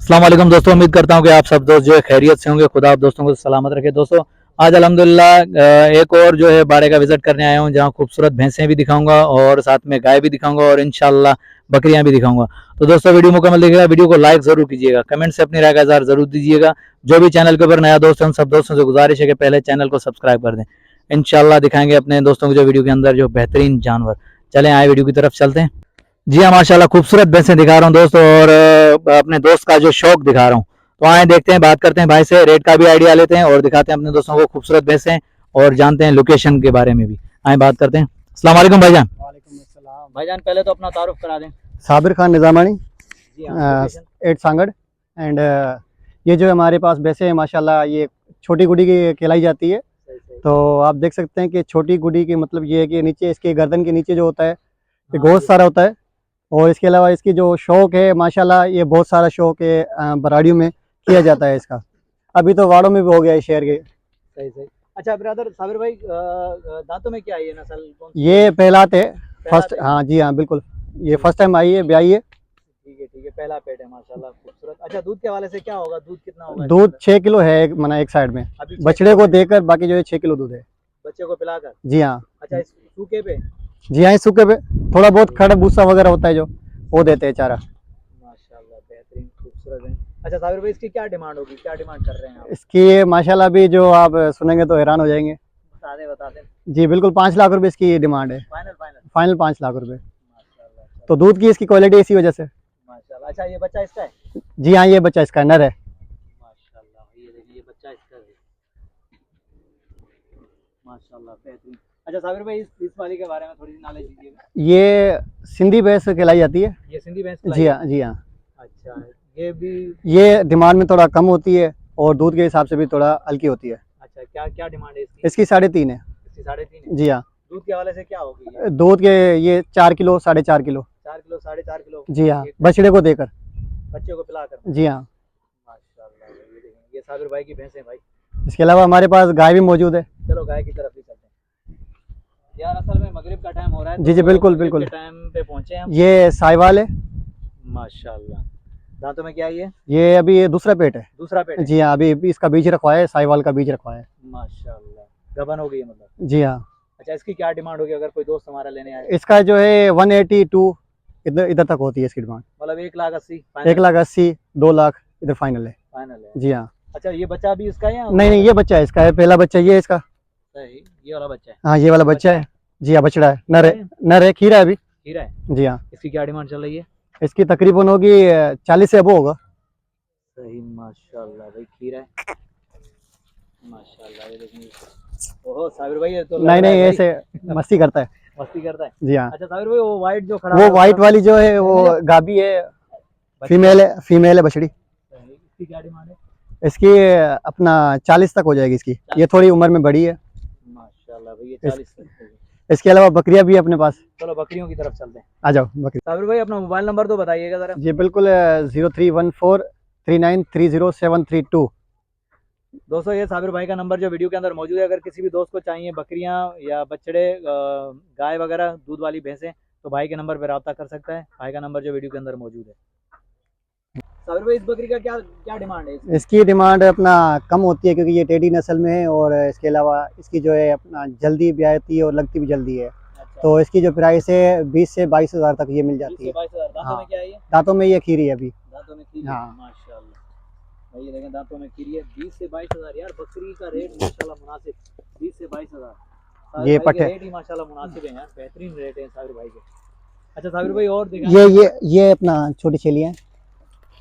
अस्सलाम वालेकुम दोस्तों, उम्मीद करता हूँ कि आप सब दोस्त जो है खैरियत से होंगे। खुदा आप दोस्तों को सलामत रखे। दोस्तों आज अल्हम्दुलिल्लाह एक और जो है बाड़े का विजिट करने आया हूँ, जहाँ खूबसूरत भैंसें भी दिखाऊंगा और साथ में गाय भी दिखाऊंगा और इंशाल्लाह बकरियां भी दिखाऊंगा। तो दोस्तों वीडियो मुकम्मल देखिएगा, वीडियो को लाइक जरूर कीजिएगा, कमेंट से अपनी राय का इज़हार जरूर दीजिएगा। जो भी चैनल के ऊपर नया दोस्त है उन सब दोस्तों से गुजारिश है कि पहले चैनल को सब्सक्राइब कर दें। इंशाल्लाह दिखाएंगे अपने दोस्तों को जो वीडियो के अंदर जो बेहतरीन जानवर। चलें आए वीडियो की तरफ चलते हैं। जी हाँ, माशाल्लाह खूबसूरत भैंसें दिखा रहा हूँ दोस्तों, और अपने दोस्त का जो शौक दिखा रहा हूँ। तो आए देखते हैं, बात करते हैं भाई से, रेट का भी आइडिया लेते हैं और दिखाते हैं अपने दोस्तों को खूबसूरत भैंसें और जानते हैं लोकेशन के बारे में भी। आए बात करते हैं। अस्सलाम वालेकुम भाईजान। वालेकुम अस्सलाम। भाईजान पहले तो अपना तारुफ करा दें। साबिर खान निज़ामानी, जी हाँ, लोकेशन। 8 सांगड़। एंड ये जो हमारे पास भैंसें हैं माशाल्लाह, ये छोटी गुड़ी की कहलाई जाती है। तो आप देख सकते हैं कि छोटी गुड़ी की मतलब ये है कि नीचे इसके गर्दन के नीचे जो होता है ये गोश्त सारा होता है। और इसके अलावा इसकी जो शौक है माशाल्लाह, ये बहुत सारा शौक है बराड़ियों में किया जाता है इसका। अभी तो वाड़ों में भी हो गया है शहर के। सही सही। अच्छा ब्रदर साबिर भाई, दांतों में क्या है ये नस्ल? कौन सी? ये पहलात है, फर्स्ट। है? हाँ जी हाँ बिल्कुल, ये फर्स्ट टाइम आई है, ब्याई है। ठीक है ठीक है, पहला पेट है माशाल्लाह खूबसूरत। अच्छा दूध के हवाले से क्या होगा, दूध कितना होगा? दूध 6 किलो है एक साइड में। अभी बछड़े को देकर बाकी जो है 6 किलो दूध है। बच्चे को पिलाकर? जी हाँ। अच्छा इस सूखे पे? जी हाँ, इस सूखे पे थोड़ा बहुत खड़ भूसा वगैरह होता है जो वो देते हैं चारा। माशाल्लाह बेहतरीन खूबसूरत है। अच्छा साबिर भाई, इसकी क्या डिमांड होगी, क्या डिमांड कर रहे हैं आप? इसकी माशाल्लाह भी जो आप सुनेंगे तो हैरान हो जाएंगे। बता दें। जी बिल्कुल, 5 लाख रुपए इसकी डिमांड है। Final final. फाइनल 5 लाख रुपए। माशाल्लाह तो दूध की इसकी क्वालिटी इसी वजह से। माशाल्लाह। अच्छा ये बच्चा इसका है? जी हाँ, ये बच्चा इसका नर है। माशाल्लाह, ये देखिए ये बच्चा इसका है। माशाल्लाह बेहतरीन। अच्छा साबिर भाई, इस वाली के बारे में थोड़ी सी नॉलेज दीजिएगा। ये सिंधी भैंस कहलाई जाती है। ये सिंधी भैंस जी हाँ जी हाँ। अच्छा ये भी? ये डिमांड में थोड़ा कम होती है और दूध के हिसाब से भी थोड़ा हल्की होती है। अच्छा क्या क्या डिमांड है इसकी? इसकी 3.5 है। इसकी 3.5 है। जी हाँ। दूध के हवाले से क्या होगी ये? दूध के ये 4 किलो 4.5 किलो। 4 kilo 4.5 kilo? जी हाँ, बछड़े को देकर। बच्चे को पिलाकर? जी हाँ। माशाल्लाह, ये देखें ये साबिर भाई की भैंस है भाई। इसके अलावा हमारे पास गाय भी मौजूद है। चलो गाय की तरफ ही चलते हैं यार। असल में मगरिब का टाइम हो रहा है। जी जी बिल्कुल बिल्कुल। टाइम पे पहुंचे हम। ये साहिवाल है। माशाल्लाह। दांतों में क्या है ये अभी ये दूसरा पेट है। दूसरा पेट है? जी हाँ, अभी इसका बीज रखवाया है, साहिवाल का बीज रखवाया है। माशाल्लाह, गबन हो गई है मतलब? जी हाँ। अच्छा इसकी क्या डिमांड होगी अगर कोई दोस्त हमारा लेने आए? इसका जो है 182 इधर इधर तक होती है इसकी डिमांड। मतलब 1,80,000? 1,80,000 2 लाख इधर फाइनल है। फाइनल है? जी हाँ। अच्छा ये बच्चा भी इसका है या? नहीं नहीं, ये बच्चा है इसका, है पहला बच्चा ये है इसका। सही, ये वाला बच्चा है? हाँ ये वाला बच्चा है। जी हाँ, बछड़ा है, नर है। नर है, खीरा है अभी। हीरा है? जी हाँ। इसकी क्या डिमांड चल रही है? इसकी तकरीबन होगी 40 से अबो होगा। सही माशाल्लाह भाई, खीरा है माशाल्लाह। ये देखिए, ओहो साबिर भाई ये तो नहीं नहीं, ऐसे मस्ती करता है। मस्ती करता है? जी हाँ। अच्छा साबिर भाई, वो वाइट जो खड़ा वो वाइट वाली जो है वो गाबी है, फीमेल है बछड़ी। इसकी क्या डिमांड है? इसकी अपना 40 तक हो जाएगी इसकी। ये थोड़ी उम्र में बड़ी है माशाल्लाह भाई, ये 40 तक। इसके अलावा बकरियां भी है अपने पास। चलो बकरियों की तरफ चलते हैं। आ जाओ बकरी। साबिर भाई अपना मोबाइल नंबर तो बताइएगा जरा। जी बिल्कुल, 03143930 दोस्तों ये साबिर भाई का नंबर जो वीडियो के अंदर मौजूद है। अगर किसी भी दोस्त को चाहिए बकरियां या बछड़े, गाय वगैरह दूध वाली भैंसें, तो भाई के नंबर पर रब्ता कर सकता है। भाई का नंबर जो वीडियो के अंदर मौजूद है। साबिर भाई इस बकरी का क्या क्या डिमांड है? इसकी डिमांड अपना कम होती है क्योंकि ये टेडी नस्ल में है, और इसके अलावा इसकी जो है अपना जल्दी ब्याहती है और लगती भी जल्दी है। अच्छा। तो इसकी जो प्राइस है 20 से 22 हज़ार तक ये मिल जाती है। 22,000। दांतों में क्या है ये? दांतों में ये खीरी है अभी। दांतों में खीरी? हाँ। माशाल्लाह भाई, ये देखें दांतों में खीरी है। 20 से 22,000 यार, बकरी का रेट माशाल्लाह मुनासिब। 20 से 22,000 ये पट है। रेट ही माशाल्लाह मुनासिब है यार, बेहतरीन रेट है साबिर भाई के। अच्छा साबिर भाई और दिखा। ये अपना छोटी छेलियाँ,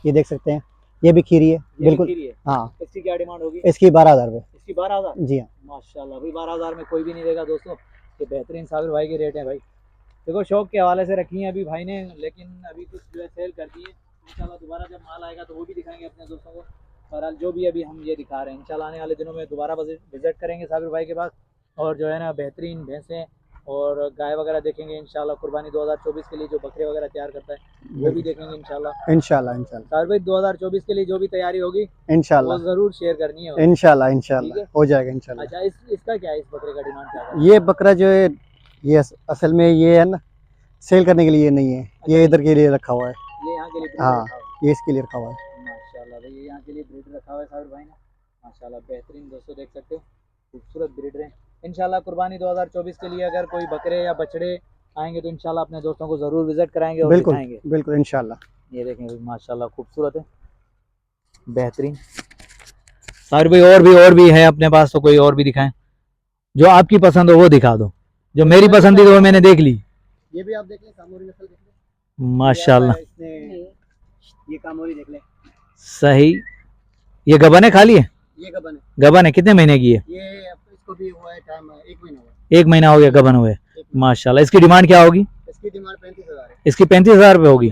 ये देख सकते हैं, ये भी खीरी है बिल्कुल। खीरी है? हाँ। इसकी क्या डिमांड होगी? इसकी 12,000 रुपये। इसकी 12,000? जी हाँ। माशाल्लाह भाई, 12,000 में कोई भी नहीं देगा दोस्तों। ये बेहतरीन साबिर भाई के रेट हैं भाई। देखो शौक के हवाले से रखी हैं अभी भाई ने, लेकिन अभी कुछ जो है सेल कर दी है। इंशाल्लाह दोबारा जब माल आएगा तो वो भी दिखाएंगे अपने दोस्तों को। बहरहाल जो भी अभी हम ये दिखा रहे हैं, इंशाल्लाह आने वाले दिनों में दोबारा विजिट करेंगे साबिर भाई के पास, और जो है ना बेहतरीन भैंसें और गाय वगैरह देखेंगे इंशाल्लाह। कुर्बानी 2024 के लिए जो बकरे वगैरह तैयार करता है वो भी देखेंगे इंशाल्लाह। इंशाल्लाह साबिर भाई 2024 के लिए जो भी तैयारी होगी इंशाल्लाह वो जरूर शेयर करनी है। इंशाल्लाह हो जाएगा इंशाल्लाह। अच्छा इसका क्या है, इस बकरे का डिमांड क्या है? ये बकरा जो है ये असल में ये है ना, सेल करने के लिए नहीं है, ये इधर के लिए रखा हुआ है। ये यहाँ के लिए? हाँ, ये इसके लिए रखा हुआ है। के लिए ब्रीड रखा हुआ है साबिर भाई ने, माशाल्लाह बेहतरीन दोस्तों देख सकते हो, खूबसूरत ब्रीडर है। इंशाल्लाह कुर्बानी 2024 के लिए अगर कोई बकरे या बछड़े आएंगे तो इंशाल्लाह अपने दोस्तों को ज़रूर विजिट कराएंगे और बिल्कुल दिखाएंगे। बिल्कुल इंशाल्लाह। ये देखें माशाल्लाह खूबसूरत है, बेहतरीन। साबिर भाई और भी है अपने पास, तो कोई और भी दिखाएं, जो आपकी पसंद हो वो दिखा दो। जो मेरी पसंद थी तो वो मैंने देख ली। ये भी आप देख लें, कामोरी नस्ल देख लें माशाल्लाह ये कामोरी देख लें। सही। ये गबन है खाली है? ये गबन है। गबन है, कितने महीने की है? ये इसको भी हुआ है टाइम 1 महीना हुआ। 1 महीना हो गया गबन हुए। माशाल्लाह। इसकी डिमांड क्या होगी? इसकी डिमांड 35,000 है। इसकी 35,000 रुपये होगी।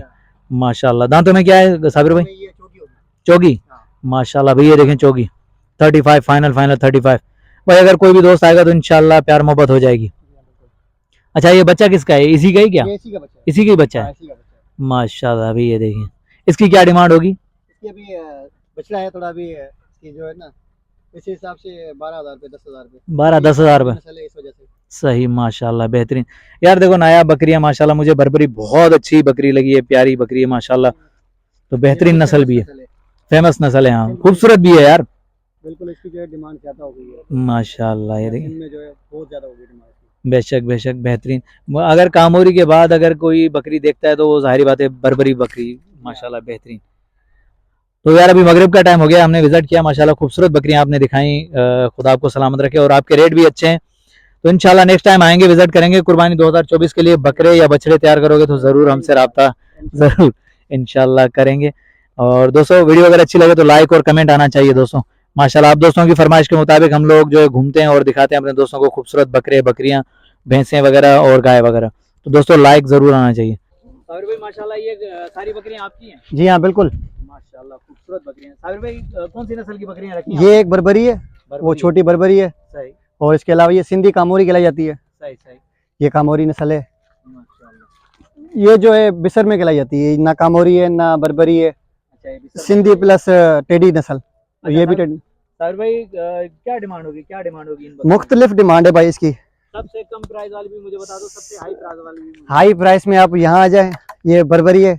माशाल्लाह। दांतों में क्या है साबिर भाई? ये चौकी होगी। चौगी। माशाल्लाह भाई, ये देखें चौगी। 35 फाइनल 35 भाई। अगर कोई भी दोस्त आएगा तो इंशाल्लाह प्यार मोहब्बत हो जाएगी। अच्छा, ये बच्चा किसका है? इसी का ही क्या? ये इसी का बच्चा है। इसी का ही बच्चा है। इसी का बच्चा है। माशाल्लाह भाई, ये देखिए इसकी क्या डिमांड होगी? इसकी अभी बछड़ा है थोड़ा, अभी इसकी जो है ना इस हिसाब से 12,000 रुपये 10,000 रुपये 12-10,000 रुपये। नस्ल है इस वजह से। सही माशाल्लाह बेहतरीन। यार देखो नायाब बकरियां माशाल्लाह, मुझे बर्बरी बहुत अच्छी बकरी लगी है, प्यारी बकरी है माशाल्लाह। तो बेहतरीन नस्ल भी है, फेमस नस्ल है। हाँ खूबसूरत भी है यार। बिल्कुल इसकी जो है डिमांड ज्यादा हो गई है माशाल्लाह। ये देखिए इनमें जो है बहुत ज्यादा हो गई डिमांड। बेशक बेशक बेहतरीन। अगर कामोरी के बाद अगर कोई बकरी देखता है तो वो जाहिर बात है बर्बरी बकरी माशाल्लाह बेहतरीन। तो यार अभी मगरिब का टाइम हो गया, हमने विजिट किया माशाल्लाह, खूबसूरत बकरियां आपने दिखाई। खुदा आपको सलामत रखे और आपके रेट भी अच्छे हैं। तो इंशाल्लाह नेक्स्ट टाइम आएंगे, विजिट करेंगे। कुर्बानी 2024 के लिए बकरे या बछड़े तैयार करोगे तो ज़रूर हमसे रब्ता ज़रूर इंशाल्लाह करेंगे। और दोस्तों वीडियो अगर अच्छी लगे तो लाइक और कमेंट आना चाहिए दोस्तों। माशाल्लाह आप दोस्तों की फरमाइश के मुताबिक हम लोग जो है घूमते हैं और दिखाते हैं अपने दोस्तों को खूबसूरत बकरे, बकरियां, भैंसें वगैरह और गाय वगैरह। तो दोस्तों लाइक ज़रूर आना चाहिए। साबिर भाई माशाल्लाह ये सारी बकरियां आपकी हैं? जी हाँ बिल्कुल। माशाल्लाह खूबसूरत बकरियां। साबिर भाई कौन सी नस्ल की बकरियां रखी हैं? ये एक बर्बरी है, वो छोटी बर्बरी है। सही और इसके अलावा ये सिंधी कामोरी कहलाई जाती है। सही सही। ये कामोरी नस्ल है। माशाल्लाह। ये जो है बिसर में कहलाई जाती है, ना कामोरी है ना बर्बरी है। अच्छा ये भी सिंधी प्लस टेडी नस्ल। तो ये भी साबिर भाई क्या डिमांड होगी इन बकरियों मुख्तलिफ डिमांड है भाई इसकी। की? सबसे कम प्राइस वाली भी मुझे बता दो, सबसे हाई प्राइस वाली भी मुझे। हाई प्राइस में आप यहाँ आ जाए, ये बर्बरी है।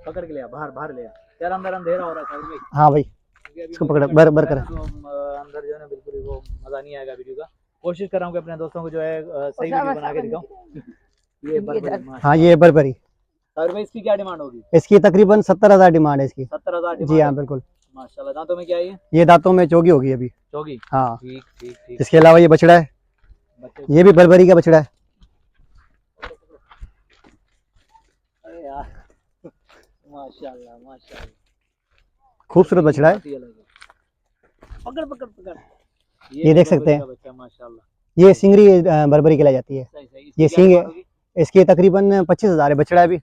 पकड़ के लिया, बाहर ले आ यार, अंदर अंधेरा हो रहा है साबिर भाई। हाँ भाई इसको पकड़ बर कर। तो अंदर जो है ना बिल्कुल वो मजा नहीं आएगा वीडियो का। कोशिश कर रहा हूँ कि अपने दोस्तों को जो है सही वीडियो बना के दिखाऊं। ये बर्बरी। हाँ ये बर्बरी। साबिर भाई इसकी क्या डिमांड होगी? इसकी तकरीबन 70,000 डिमांड है इसकी। 70,000 जी हाँ बिल्कुल। माशाल्लाह। दांतों में क्या है ये दांतों में चौगी होगी अभी। चौगी। हाँ ठीक ठीक ठीक। इसके अलावा ये बछड़ा है, बच्चे ये भी बर्बरी का बछड़ा है। अरे यार माशाल्लाह माशाल्लाह खूबसूरत बछड़ा है। पकड़ पकड़ पकड़। ये देख सकते हैं। बच्चा माशाल्लाह। ये सिंगरी बर्बरी कहलाई जाती है। सही सही। ये सींग है, इसकी तकरीबन 25,000 है, बछड़ा है अभी।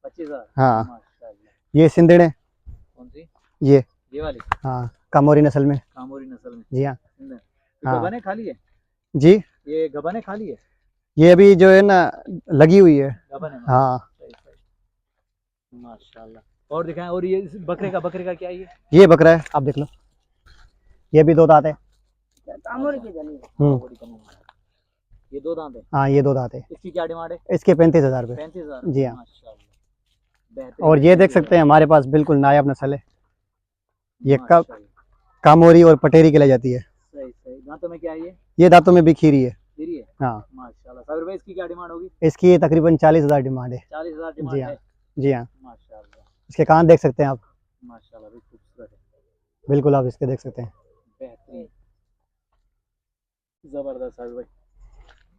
25,000। हाँ माशाल्लाह। ये सिंधड़ है। कौन सी? ये वाली? हाँ कामोरी नस्ल में। कामोरी नस्ल में। जी हाँ। हाँ। गबन है खाली है? जी ये गबन है खाली है? ये अभी जो है ना लगी हुई है। गबन है। हाँ सही सही। माशाल्लाह। और दिखाएं। और ये इस बकरे का क्या है ये बकरा है, आप देख लो, ये भी 2 दांत है। ये 2 दांत है? हाँ ये 2 दांत है। इसकी क्या डिमांड है? इसके 35,000 रुपये। 35,000। जी हाँ। माशाल्लाह। और ये देख सकते हैं हमारे पास बिल्कुल नायाब नस्ल है, ये माशाल्लाह। कामोरी और पटेरी कहलाई जाती है। सही सही। दांतों में क्या है ये दांतों में भी खीरी है। खीरी है? हाँ माशाल्लाह। साबिर भाई इसकी क्या डिमांड होगी? इसकी तकरीबन 40,000 डिमांड है। 40,000 डिमांड जी हाँ। है? जी हाँ। माशाल्लाह इसके कान देख सकते हैं आप। माशाल्लाह भी खूबसूरत है। बिल्कुल आप इसके देख सकते हैं। बेहतरीन जबरदस्त साबिर भाई।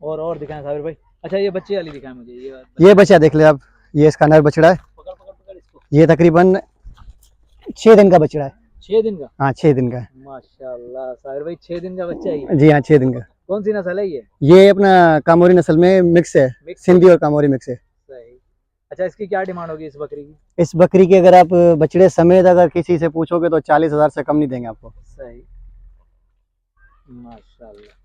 और दिखाएं साबिर भाई। अच्छा ये बच्चे वाली दिखाएं मुझे। ये बच्चा देख ले आप, ये इसका नर बछड़ा है। पकड़ पकड़ पकड़ इसको। ये तकरीबन 6 दिन का बछड़ा है। 6 दिन का? हाँ 6 दिन का है। माशाल्लाह साबिर भाई 6 दिन का बच्चा है। जी हाँ 6 दिन का। कौन सी नस्ल है ये? ये अपना कामोरी नस्ल में मिक्स है, सिंधी और कामोरी मिक्स है। सही। अच्छा इसकी क्या डिमांड होगी इस बकरी की? इस बकरी की अगर आप बछड़े समेत अगर किसी से पूछोगे तो 40,000 से कम नहीं देंगे आपको। सही। माशाल्लाह।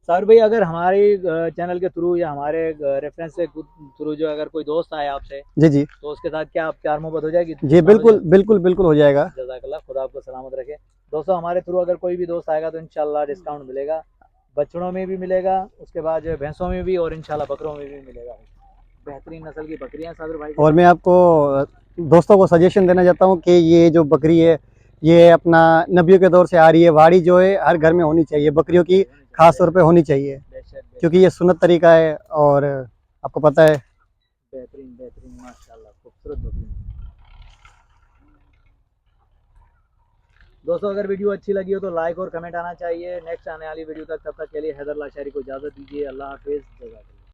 साबिर भाई अगर हमारे चैनल के थ्रू या हमारे रेफरेंस से थ्रू जो अगर कोई दोस्त आए आपसे जी जी तो उसके साथ क्या प्यार मोहब्बत हो जाएगी? जी बिल्कुल बिल्कुल बिल्कुल हो जाएगा। जज़ाकल्लाह, खुदा आपको सलामत रखे। दोस्तों हमारे थ्रू अगर कोई भी दोस्त आएगा तो इंशाल्लाह डिस्काउंट मिलेगा, बछड़ों में भी मिलेगा, उसके बाद जो है भैंसों में भी और इंशाल्लाह बकरों में भी मिलेगा। बेहतरीन नस्ल की बकरियां साबिर भाई। और मैं आपको दोस्तों को सजेशन देना चाहता हूँ कि ये जो बकरी है ये अपना नबियों के दौर से आ रही है। वाड़ी जो है हर घर में होनी चाहिए, बकरियों की खास तौर पे होनी चाहिए, क्योंकि ये सुन्नत तरीका है और आपको पता है। बेहतरीन बेहतरीन माशाल्लाह, खूबसूरत बकरी। दोस्तों अगर वीडियो अच्छी लगी हो तो लाइक और कमेंट आना चाहिए। नेक्स्ट आने वाली वीडियो तक, तब तक के लिए हैदर लाशारी को इजाज़त दीजिए। अल्लाह हाफिज़।